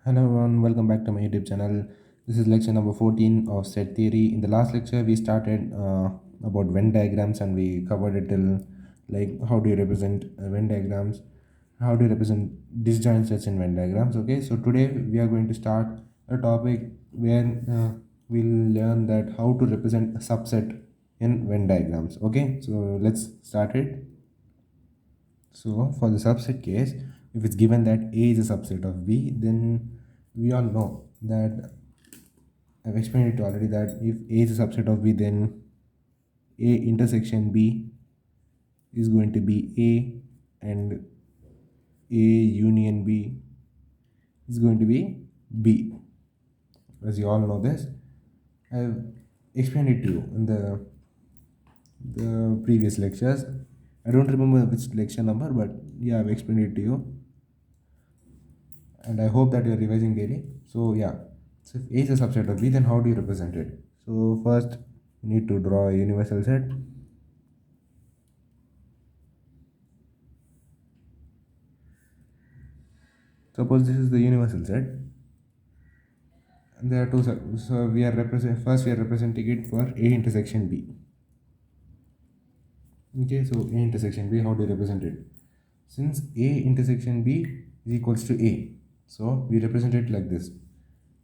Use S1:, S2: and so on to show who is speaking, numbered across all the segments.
S1: Hello everyone, welcome back to my YouTube channel. This is lecture number 14 of set theory. In the last lecture, we started about Venn diagrams and we covered it till like how do you represent Venn diagrams, how do you represent disjoint sets in Venn diagrams. Okay, so today we are going to start a topic where we'll learn that how to represent a subset in Venn diagrams. Okay, so let's start it. So for the subset case, if it's given that A is a subset of B, then we all know that I've explained it already that if A is a subset of B, then A intersection B is going to be A and A union B is going to be B. As you all know this, I've explained it to you in the previous lectures. I don't remember which lecture number, but yeah, I've explained it to you. And I hope that you're revising daily. So yeah, so if A is a subset of B, then how do you represent it? So first, you need to draw a universal set. Suppose this is the universal set, and there are two sets. So we are representing it for A intersection B. Okay, so A intersection B, how do you represent it? Since A intersection B is equals to A, so we represent it like this.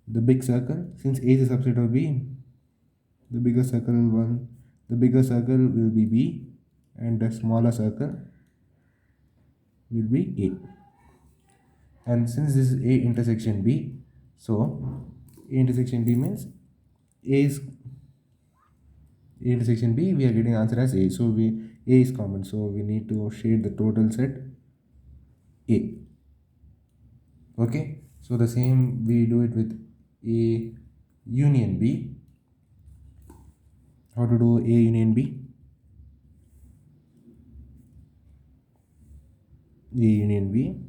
S1: The big circle, since A is a subset of B, the bigger circle one, the bigger circle will be B, and the smaller circle will be A. And since this is A intersection B, so A intersection B means A is A intersection B, we are getting answer as A. So A is common, so we need to shade the total set A. Okay, so the same we do it with A union B. How to do A union B? A union B,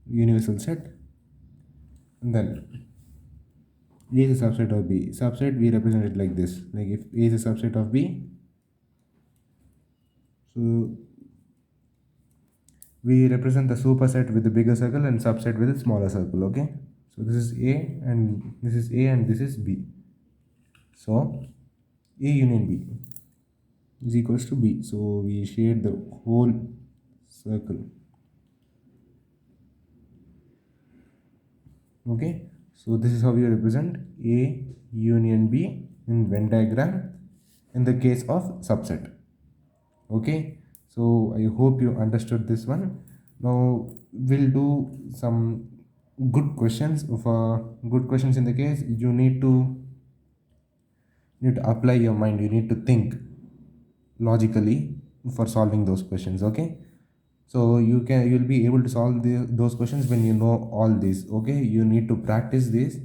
S1: universal set, and then A is a subset of B. Subset we represent it like this. Like if A is a subset of B, so we represent the superset with the bigger circle and subset with a smaller circle. Okay, so this is A and this is A and this is B. So A union B is equals to B. So we shade the whole circle. Okay, so this is how we represent A union B in Venn diagram in the case of subset. Okay, so I hope you understood this one. Now we'll do some good questions. For good questions in the case, you need to apply your mind. You need to think logically for solving those questions. Okay, so you'll be able to solve those questions when you know all these. Okay, you need to practice this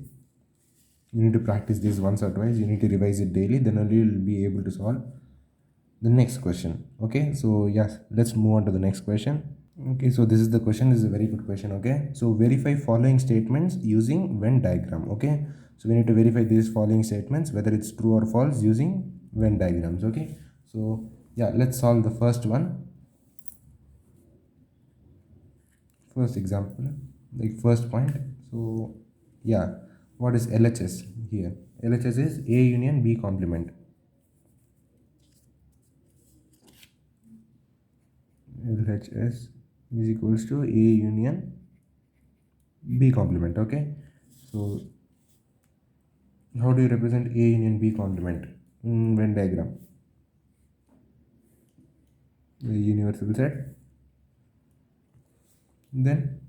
S1: once or twice. You need to revise it daily, then only you'll be able to solve the next question. Okay, so yes, let's move on to the next question. Okay, so this is the question. This is a very good question. Okay, so verify following statements using Venn diagram. Okay, so we need to verify these following statements whether it's true or false using Venn diagrams. Okay, so yeah, let's solve the first one. First example, like first point. So yeah, what is LHS here? LHS is A union B complement. LHS is equals to A union B complement. Okay, so how do you represent A union B complement in Venn diagram? The universal set, then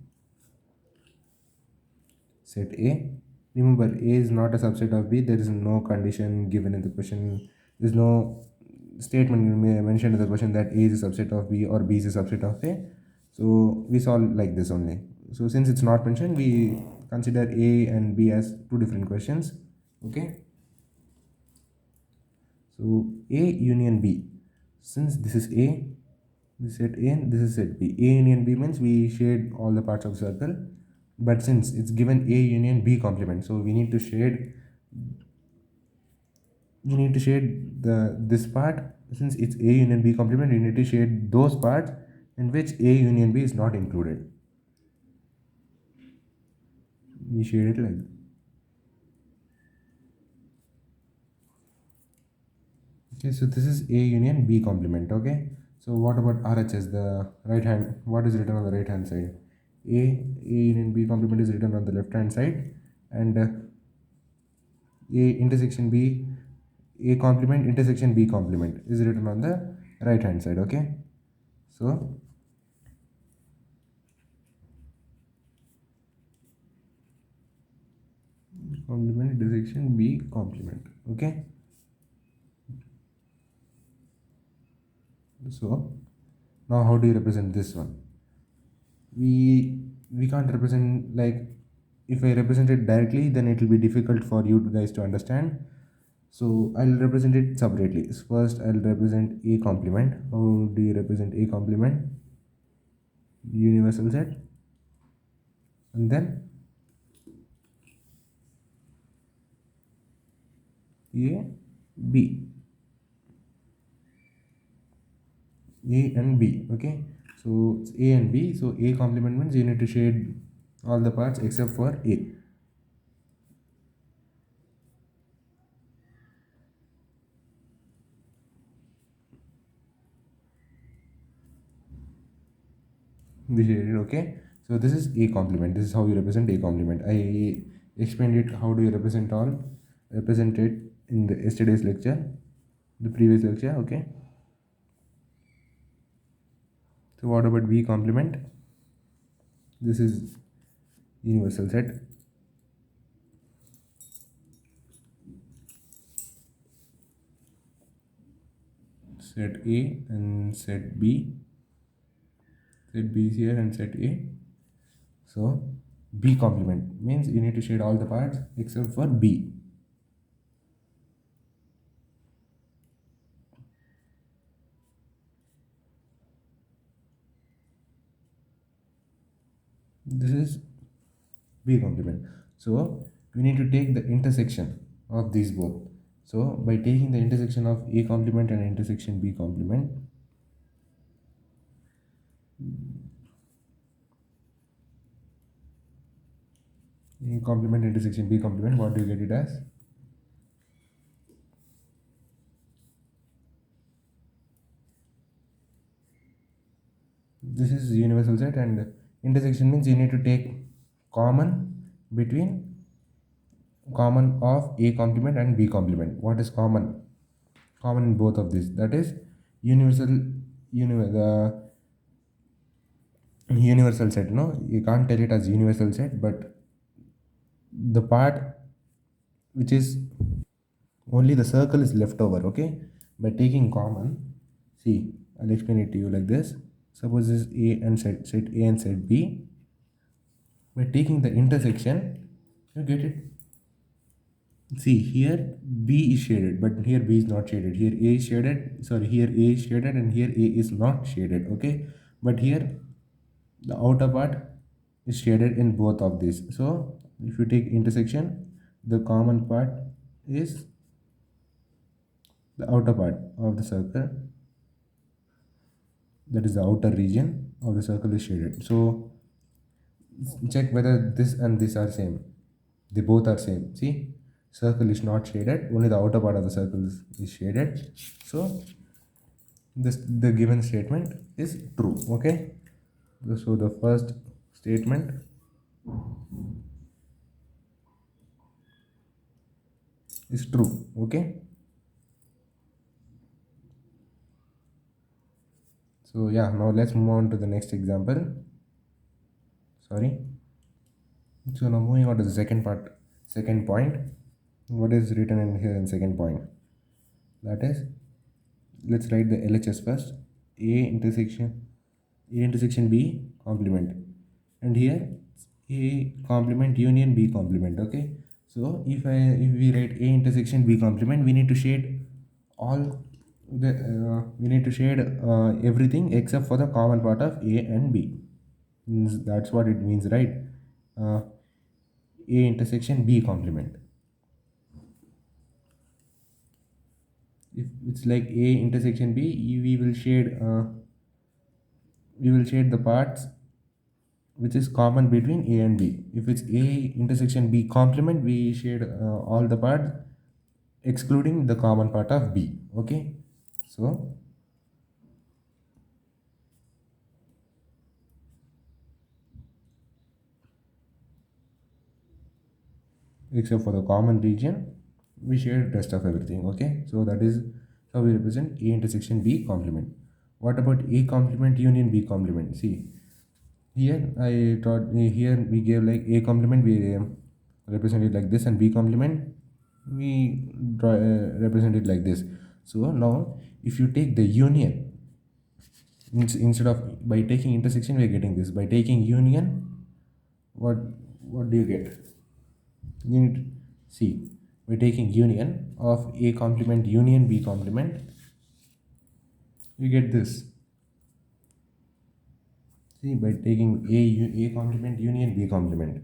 S1: set A. Remember, A is not a subset of B. There is no condition given in the question. There is no statement mentioned in the question that A is a subset of B or B is a subset of A. So we solve like this only. So since it's not mentioned, we consider A and B as two different questions. Okay. So A union B. Since this is A, this is set A and this is set B. A union B means we shade all the parts of circle. But since it's given A union B complement, so we need to shade this part. Since it's A union B complement, we need to shade those parts in which A union B is not included. we shade it like that. Okay, so this is A union B complement. Okay, so what about RHS, the right hand? What is written on the right hand side? A union B complement is written on the left hand side, and A intersection B, A complement intersection B complement is written on the right hand side. Okay, so complement intersection B complement. Okay, so now how do you represent this one? We can't represent, like, if I represent it directly then it will be difficult for you guys to understand. So I'll represent it separately. First I'll represent A complement. How do you represent A complement? Universal set, and then A B, A and B. Okay, so it's A and B. So A complement means you need to shade all the parts except for A. We shaded. Okay, so this is A complement. This is how you represent A complement. I explained it how do you represent all, represent it in the yesterday's lecture, the previous lecture. Okay, so what about B complement? This is universal set. Set A and set B. Set B is here and set A. So B complement means you need to shade all the parts except for B. This is B complement. So we need to take the intersection of these both. So by taking the intersection of A complement and intersection B complement, A complement intersection B complement, what do you get it as? This is universal set, and intersection means you need to take common between, common of A complement and B complement. What is common? Common in both of these, that is universal, the universal set. No, you can't tell it as universal set, but the part which is only the circle is left over. Okay, by taking common, see, I'll explain it to you like this. Suppose this is A and set A and set B. By taking the intersection, you get it. See, here B is shaded, but here B is not shaded. Here A is shaded, sorry, here A is shaded and here A is not shaded. Okay, but here the outer part is shaded in both of these. So if you take intersection, the common part is the outer part of the circle, that is the outer region of the circle is shaded. So check whether this and this are same. They both are same. See, circle is not shaded, only the outer part of the circle is shaded. So this, the given statement is true. Okay, so the first statement is true. Okay, so yeah, now let's move on to the next example. Sorry. So now moving on to the second part, second point. What is written in here in second point? That is, let's write the LHS first. A intersection B complement, and here A complement union B complement. Okay, so if we write A intersection B complement, we need to shade all the we need to shade everything except for the common part of A and B. That's what it means, right? uh, A intersection B complement. If it's like A intersection B, we will shade the parts which is common between A and B. If it's A intersection B complement, we shade all the parts excluding the common part of B. Okay, so except for the common region, we shade rest of everything. Okay, so that is how we represent A intersection B complement. What about A complement union B complement? See, here I taught here we gave like A complement, we represent it like this, and B complement we represent it like this. So now if you take the union, instead of by taking intersection we are getting this, by taking union, what what do you get? You need to see, by taking union of A complement union B complement, you get this. See, by taking A complement union B complement,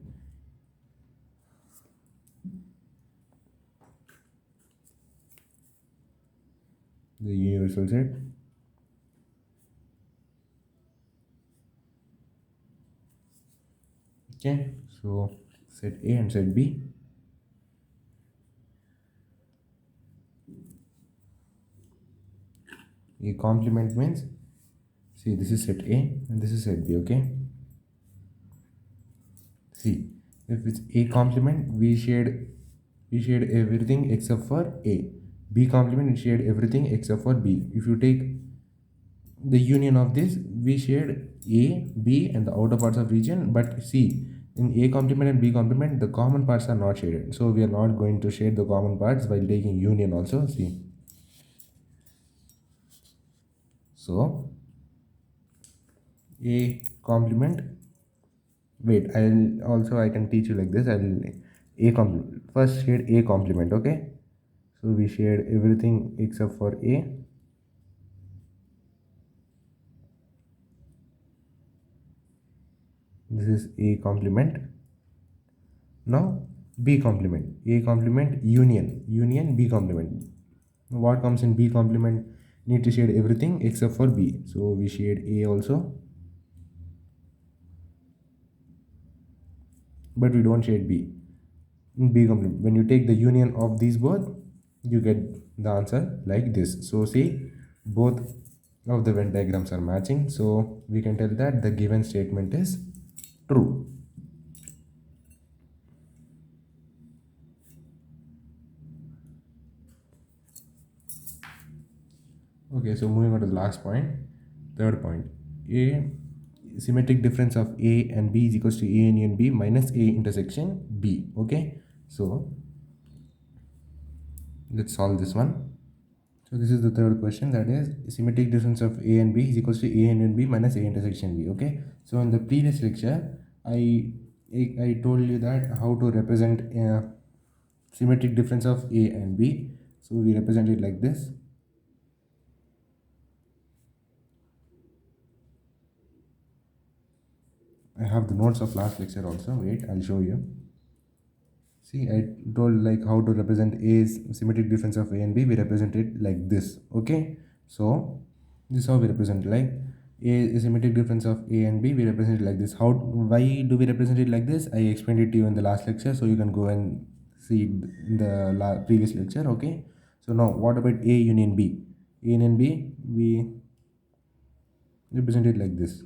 S1: the universal set. Okay, so set A and set B. A complement means, see, this is set A and this is set B. Okay, see, if it's A complement, we shade everything except for A. B complement, we shade everything except for B. If you take the union of this, we shade A, B, and the outer parts of region. But see, in A complement and B complement, the common parts are not shaded. So we are not going to shade the common parts while taking union also. See, so A complement. Wait, I can teach you like this. I'll A complement. First shade A complement. Okay. So we shade everything except for A. This is A complement. Now B complement. A complement union B complement. What comes in B complement? Need to shade everything except for B. So we shade A also, but we don't shade B. In B complement, when you take the union of these both, you get the answer like this. So see, both of the Venn diagrams are matching. So we can tell that the given statement is true. Okay, so moving on to the last point, third point. A symmetric difference of A and B is equals to A union B minus A intersection B. Okay, so let's solve this one. So this is the third question, that is symmetric difference of A and B is equals to A union B minus A intersection B. Okay, so in the previous lecture, I told you that how to represent symmetric difference of A and B. So we represent it like this. I have the notes of last lecture also. Wait, I'll show you. See, I told like how to represent A's symmetric difference of A and B. We represent it like this. Okay, so this is how we represent, like A is symmetric difference of A and B. We represent it like this. Why do we represent it like this? I explained it to you in the last lecture, so you can go and see it in the previous lecture. Okay, so now what about A union B? A union B, we represent it like this.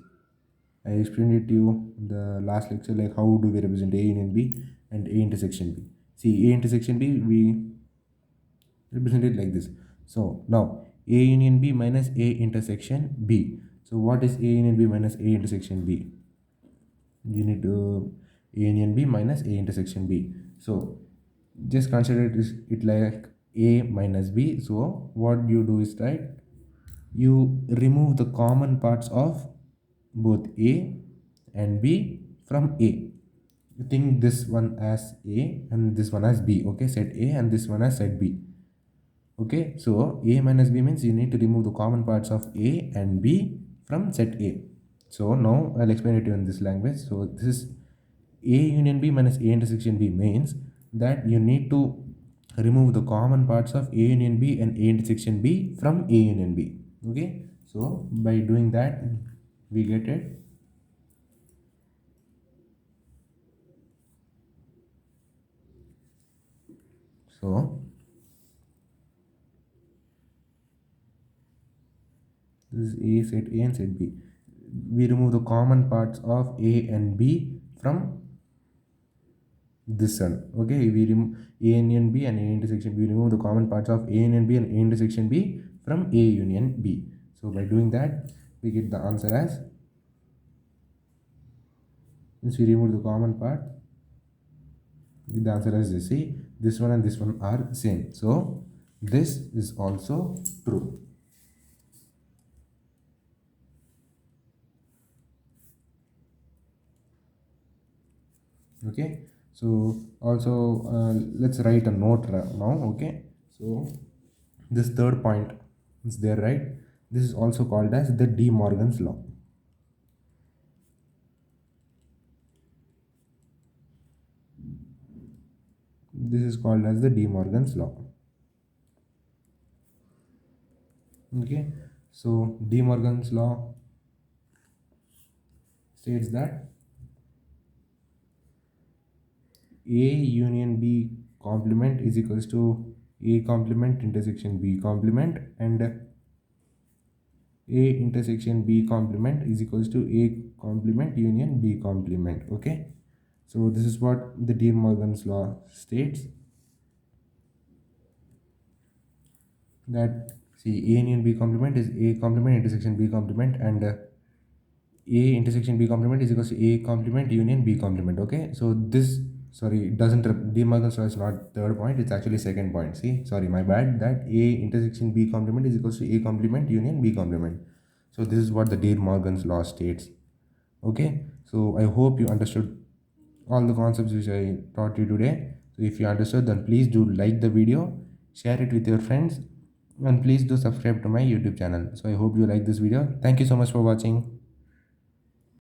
S1: I explained it to you in the last lecture, like how do we represent A union B and A intersection B. See, A intersection B, we represent it like this. So now A union B minus A intersection B. So what is A union B minus A intersection B? You need to A union B minus A intersection B. So just consider it like A minus B. So what you do is, right, you remove the common parts of both A and B from A. You think this one as A and this one as B. Okay, set A and this one as set B. Okay, so A minus B means you need to remove the common parts of A and B from set A. So now I'll explain it to you in this language. So this is A union B minus A intersection B means that you need to remove the common parts of A union B and A intersection B from A union B. Okay, so by doing that, we get it. So this is A set A and set B. We remove the common parts of A and B from this one. Okay, we remove A union B and A intersection B. We remove the common parts of A union B and A intersection B from A union B. So by doing that, we get the answer as, since we remove the common part, the answer as this. See, this one and this one are same. So this is also true. Okay, so also let's write a note now. Okay, so this third point is there, right? This is also called as the De Morgan's law. This is called as the De Morgan's law. Okay, so De Morgan's law states that A union B complement is equals to A complement intersection B complement, and A intersection B complement is equals to A complement union B complement. Okay, so this is what the De Morgan's law states, that see A union B complement is A complement intersection B complement, and A intersection B complement is equals to A complement union B complement. Okay, so this, sorry, it doesn't De Morgan's law is not third point, it's actually second point. See, sorry, my bad, that A intersection B complement is equals to A complement union B complement. So this is what the De Morgan's law states. Okay, so I hope you understood all the concepts which I taught you today. So if you understood, then please do like the video, share it with your friends, and please do subscribe to my YouTube channel. So I hope you like this video. Thank you so much for watching.